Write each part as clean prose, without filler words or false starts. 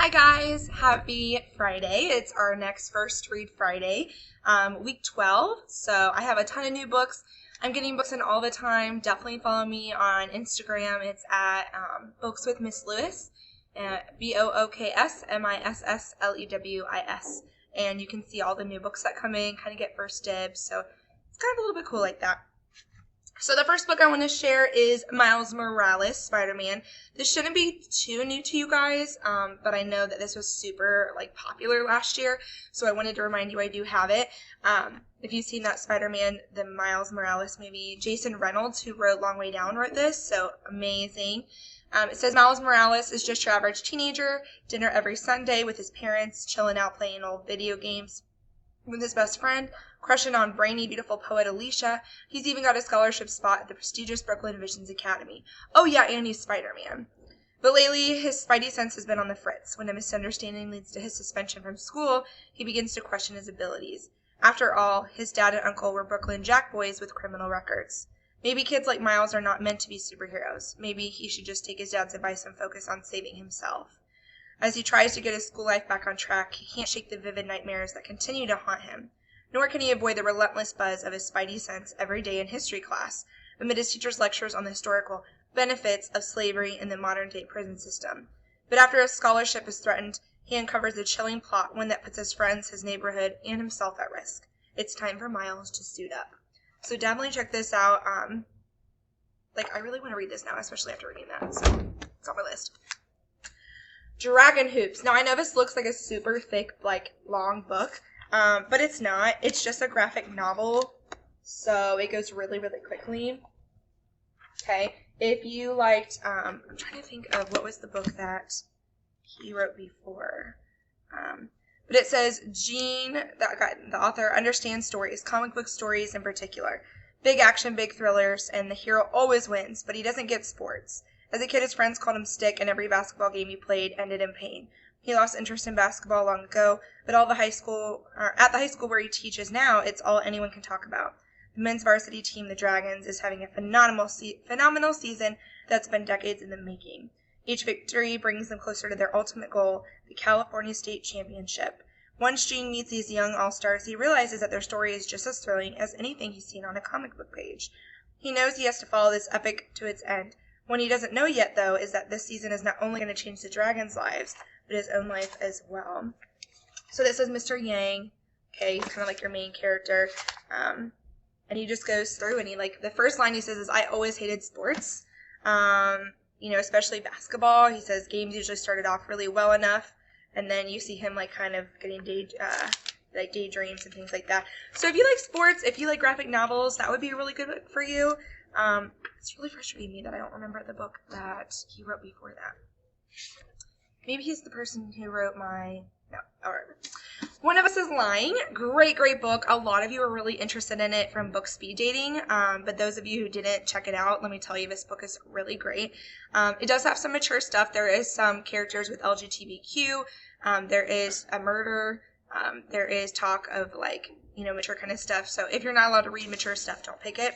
Hi guys, happy Friday. It's our next First Read Friday, week 12. So I have a ton of new books. I'm getting books in all the time. Definitely follow me on Instagram. It's at Books with Miss Lewis, BOOKSMISSLEWIS. And you can see all the new books that come in, kind of get first dibs. So it's kind of a little bit cool like that. So the first book I want to share is Miles Morales, Spider-Man. This shouldn't be too new to you guys, but I know that this was super popular last year, so I wanted to remind you I do have it. If you've seen that Spider-Man, the Miles Morales movie, Jason Reynolds, who wrote Long Way Down, wrote this, so amazing. It says Miles Morales is just your average teenager, dinner every Sunday with his parents, chilling out playing old video games with his best friend, crushing on brainy, beautiful poet Alicia. He's even got a scholarship spot at the prestigious Brooklyn Visions Academy. Oh yeah, and he's Spider-Man. But lately, his spidey sense has been on the fritz. When a misunderstanding leads to his suspension from school, he begins to question his abilities. After all, his dad and uncle were Brooklyn Jack boys with criminal records. Maybe kids like Miles are not meant to be superheroes. Maybe he should just take his dad's advice and focus on saving himself. As he tries to get his school life back on track, he can't shake the vivid nightmares that continue to haunt him. Nor can he avoid the relentless buzz of his spidey sense every day in history class, amid his teacher's lectures on the historical benefits of slavery in the modern-day prison system. But after his scholarship is threatened, he uncovers a chilling plot, one that puts his friends, his neighborhood, and himself at risk. It's time for Miles to suit up. So definitely check this out. I really want to read this now, especially after reading that, so it's on my list. Dragon Hoops. Now, I know this looks like a super thick, long book, but it's not. It's just a graphic novel, so it goes really, really quickly. Okay, if you liked, I'm trying to think of what was the book that he wrote before, but it says Gene, the author, understands stories, comic book stories in particular. Big action, big thrillers, and the hero always wins, but he doesn't get sports. As a kid, his friends called him Stick, and every basketball game he played ended in pain. He lost interest in basketball long ago, but at the high school where he teaches now, it's all anyone can talk about. The men's varsity team, the Dragons, is having a phenomenal season that's been decades in the making. Each victory brings them closer to their ultimate goal, the California State Championship. Once Gene meets these young all-stars, he realizes that their story is just as thrilling as anything he's seen on a comic book page. He knows he has to follow this epic to its end. What he doesn't know yet, though, is that this season is not only going to change the Dragons' lives, but his own life as well. So this is Mr. Yang. Okay, he's kind of like your main character. And he just goes through, and the first line he says is, I always hated sports, especially basketball. He says games usually started off really well enough, and then you see him kind of getting daydreams and things like that. So if you like sports, if you like graphic novels, that would be a really good book for you. It's really frustrating me that I don't remember the book that he wrote before that. Maybe he's the person who wrote One of Us is Lying. Great, great book. A lot of you are really interested in it from book speed dating, but those of you who didn't, check it out. Let me tell you, this book is really great. It does have some mature stuff. There is some characters with LGBTQ. There is a murder. There is talk of mature kind of stuff. So if you're not allowed to read mature stuff, don't pick it.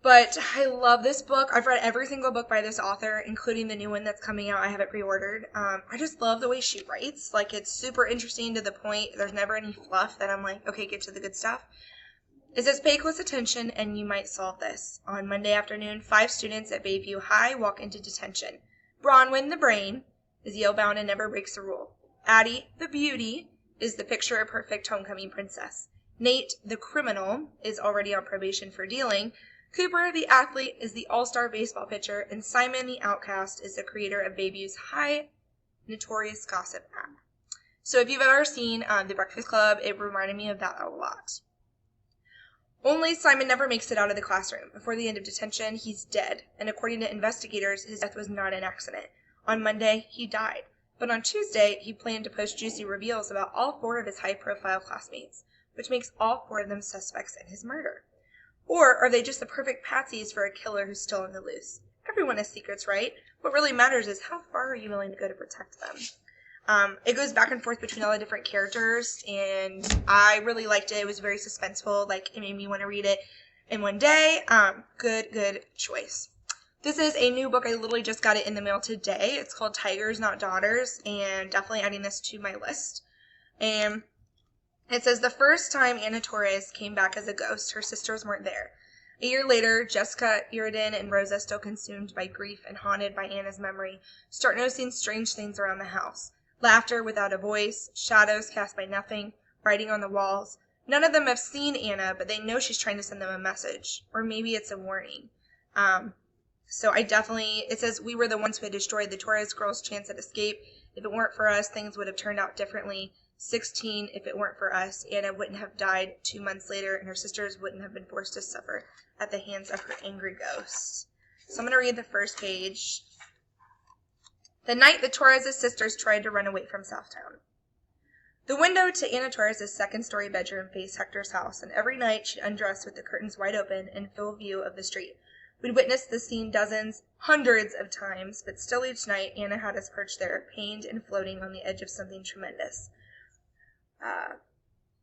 But I love this book. I've read every single book by this author, including the new one that's coming out. I have it pre-ordered. I just love the way she writes. It's super interesting, to the point. There's never any fluff that I'm like, okay, get to the good stuff. It says, pay close attention and you might solve this. On Monday afternoon, 5 students at Bayview High walk into detention. Bronwyn, the brain, is Yale-bound and never breaks a rule. Addie, the beauty, is the picture-perfect homecoming princess. Nate, the criminal, is already on probation for dealing. Cooper, the athlete, is the all-star baseball pitcher, and Simon, the outcast, is the creator of Bayview's high notorious gossip app. So if you've ever seen The Breakfast Club, it reminded me of that a lot. Only Simon never makes it out of the classroom. Before the end of detention, he's dead, and according to investigators, his death was not an accident. On Monday, he died, but on Tuesday, he planned to post juicy reveals about all 4 of his high-profile classmates, which makes all 4 of them suspects in his murder. Or are they just the perfect patsies for a killer who's still on the loose? Everyone has secrets, right? What really matters is how far are you willing to go to protect them? It goes back and forth between all the different characters, and I really liked it. It was very suspenseful. It made me want to read it in one day. Good choice. This is a new book. I literally just got it in the mail today. It's called Tigers Not Daughters, and definitely adding this to my list. And it says, the first time Anna Torres came back as a ghost, her sisters weren't there. A year later, Jessica, Iridan, and Rosa, still consumed by grief and haunted by Anna's memory, start noticing strange things around the house. Laughter without a voice, shadows cast by nothing, writing on the walls. None of them have seen Anna, but they know she's trying to send them a message. Or maybe it's a warning. So it says, we were the ones who had destroyed the Torres girls' chance at escape. If it weren't for us, things would have turned out differently. 16, if it weren't for us, Anna wouldn't have died 2 months later, and her sisters wouldn't have been forced to suffer at the hands of her angry ghosts. So I'm going to read the first page. The night the Torres' sisters tried to run away from Southtown. The window to Anna Torres' second-story bedroom faced Hector's house, and every night she'd undress with the curtains wide open in full view of the street. We'd witnessed the scene dozens, hundreds of times, but still each night Anna had us perched there, pained and floating on the edge of something tremendous.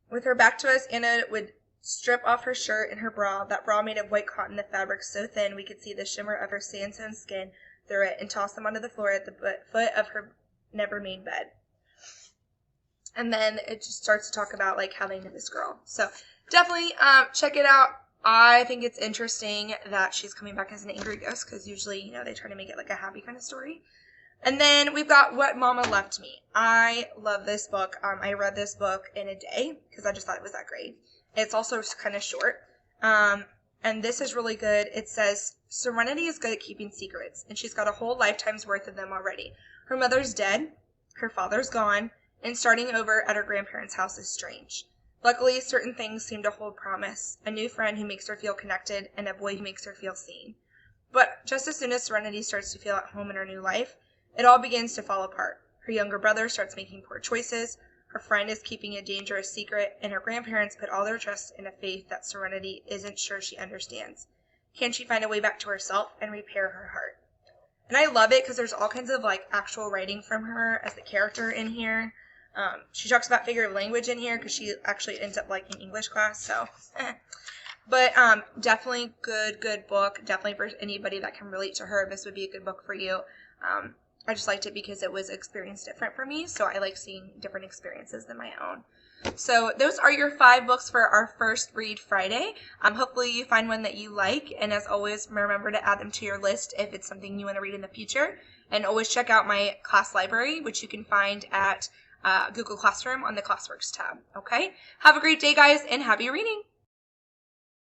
With her back to us, Anna would strip off her shirt and her bra, that bra made of white cotton, the fabric so thin we could see the shimmer of her sandstone skin through it, and toss them onto the floor at the foot of her never-made bed. And then it just starts to talk about, like, how they knew this girl. So definitely check it out. I think it's interesting that she's coming back as an angry ghost, because usually, they try to make it like a happy kind of story. And then we've got What Mama Left Me. I love this book. I read this book in a day because I just thought it was that great. It's also kind of short. And this is really good. It says, Serenity is good at keeping secrets, and she's got a whole lifetime's worth of them already. Her mother's dead, her father's gone, and starting over at her grandparents' house is strange. Luckily, certain things seem to hold promise. A new friend who makes her feel connected, and a boy who makes her feel seen. But just as soon as Serenity starts to feel at home in her new life, it all begins to fall apart. Her younger brother starts making poor choices, her friend is keeping a dangerous secret, and her grandparents put all their trust in a faith that Serenity isn't sure she understands. Can she find a way back to herself and repair her heart? And I love it because there's all kinds of actual writing from her as the character in here. She talks about figurative language in here because she actually ends up liking English class, so. But definitely good book. Definitely for anybody that can relate to her, this would be a good book for you. I just liked it because it was experience different for me, so I like seeing different experiences than my own. So those are your 5 books for our first Read Friday. Hopefully you find one that you like, and as always, remember to add them to your list if it's something you want to read in the future. And always check out my class library, which you can find at Google Classroom on the Classworks tab. Okay? Have a great day, guys, and happy reading!